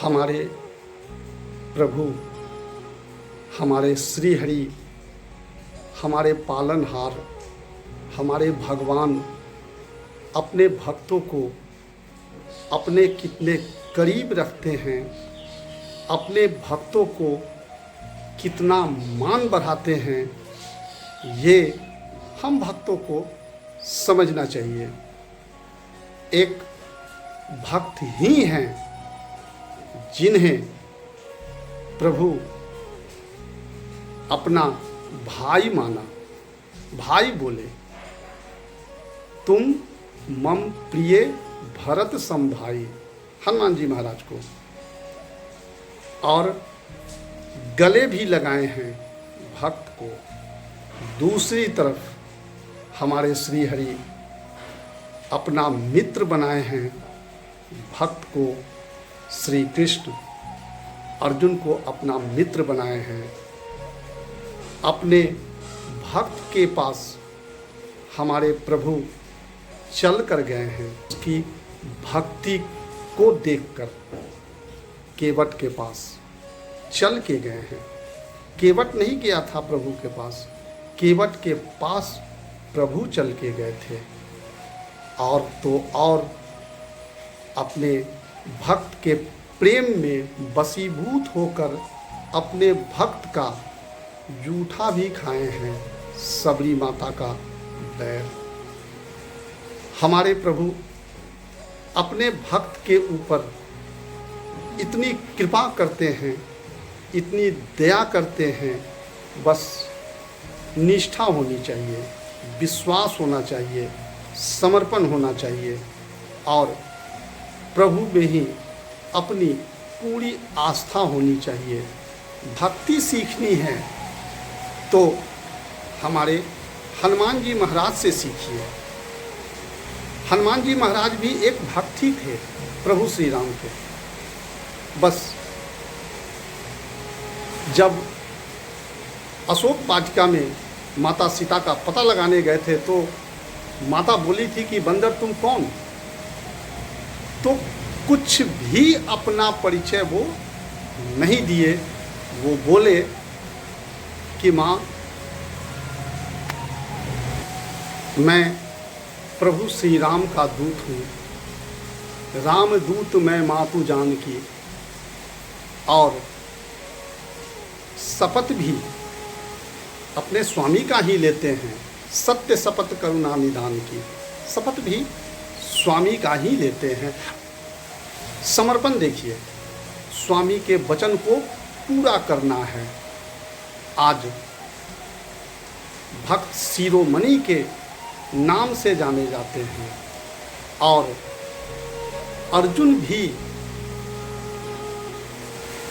हमारे प्रभु, हमारे श्री हरि, हमारे पालनहार, हमारे भगवान अपने भक्तों को अपने कितने करीब रखते हैं, अपने भक्तों को कितना मान बढ़ाते हैं, ये हम भक्तों को समझना चाहिए। एक भक्त ही हैं जिन्हें प्रभु अपना भाई माना, भाई बोले, तुम मम प्रिय भरत सम भाई, हनुमान जी महाराज को, और गले भी लगाए हैं भक्त को। दूसरी तरफ हमारे श्री हरि अपना मित्र बनाए हैं भक्त को। श्री कृष्ण अर्जुन को अपना मित्र बनाए हैं। अपने भक्त के पास हमारे प्रभु चल कर गए हैं। उसकी भक्ति को देखकर केवट के पास चल के गए हैं। केवट नहीं गया था प्रभु के पास, केवट के पास प्रभु चल के गए थे। और तो और अपने भक्त के प्रेम में वशीभूत होकर अपने भक्त का जूठा भी खाए हैं, सबरी माता का बैर। हमारे प्रभु अपने भक्त के ऊपर इतनी कृपा करते हैं, इतनी दया करते हैं, बस निष्ठा होनी चाहिए, विश्वास होना चाहिए, समर्पण होना चाहिए और प्रभु में ही अपनी पूरी आस्था होनी चाहिए। भक्ति सीखनी है तो हमारे हनुमान जी महाराज से सीखिए। हनुमान जी महाराज भी एक भक्त ही थे प्रभु श्री राम के। बस जब अशोक वाटिका में माता सीता का पता लगाने गए थे तो माता बोली थी कि बंदर तुम कौन? तो कुछ भी अपना परिचय वो नहीं दिए। वो बोले कि माँ, मैं प्रभु श्री राम का दूत हूँ, राम दूत मैं मातु जानकी, और शपथ भी अपने स्वामी का ही लेते हैं, सत्य शपथ करुणा निदान की, शपथ भी स्वामी का ही लेते हैं। समर्पण देखिए, स्वामी के वचन को पूरा करना है। आज भक्त शिरोमणि के नाम से जाने जाते हैं और अर्जुन भी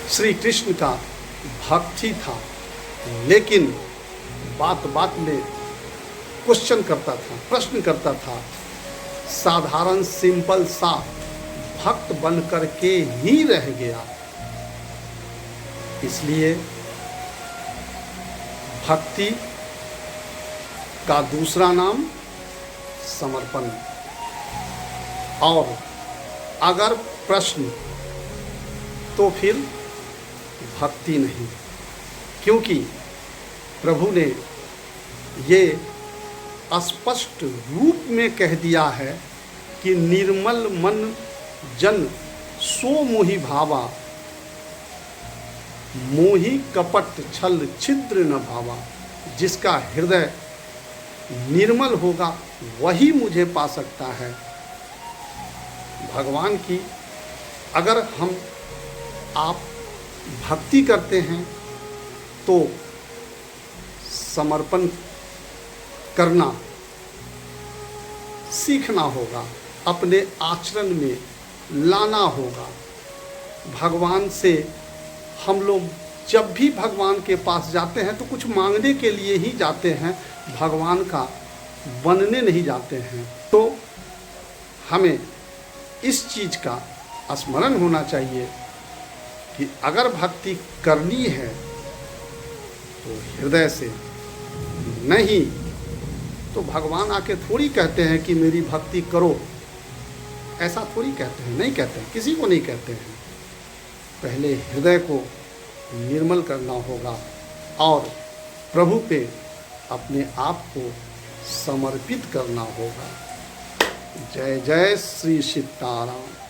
श्री कृष्ण का भक्त ही था, लेकिन बात बात में क्वेश्चन करता था, प्रश्न करता था। साधारण सिंपल सा भक्त बन कर के ही रह गया। इसलिए भक्ति का दूसरा नाम समर्पण। और अगर प्रश्न तो फिर भक्ति नहीं, क्योंकि प्रभु ने ये स्पष्ट रूप में कह दिया है कि निर्मल मन जन सो मोहि भावा, मोहि कपट छल छिद्र न भावा। जिसका हृदय निर्मल होगा वही मुझे पा सकता है। भगवान की अगर हम आप भक्ति करते हैं तो समर्पण करना सीखना होगा, अपने आचरण में लाना होगा। भगवान से हम लोग जब भी भगवान के पास जाते हैं तो कुछ मांगने के लिए ही जाते हैं, भगवान का बनने नहीं जाते हैं। तो हमें इस चीज़ का स्मरण होना चाहिए कि अगर भक्ति करनी है तो हृदय से, नहीं तो भगवान आके थोड़ी कहते हैं कि मेरी भक्ति करो। ऐसा थोड़ी कहते हैं, नहीं कहते हैं, किसी को नहीं कहते हैं। पहले हृदय को निर्मल करना होगा और प्रभु पे अपने आप को समर्पित करना होगा। जय जय श्री सीताराम।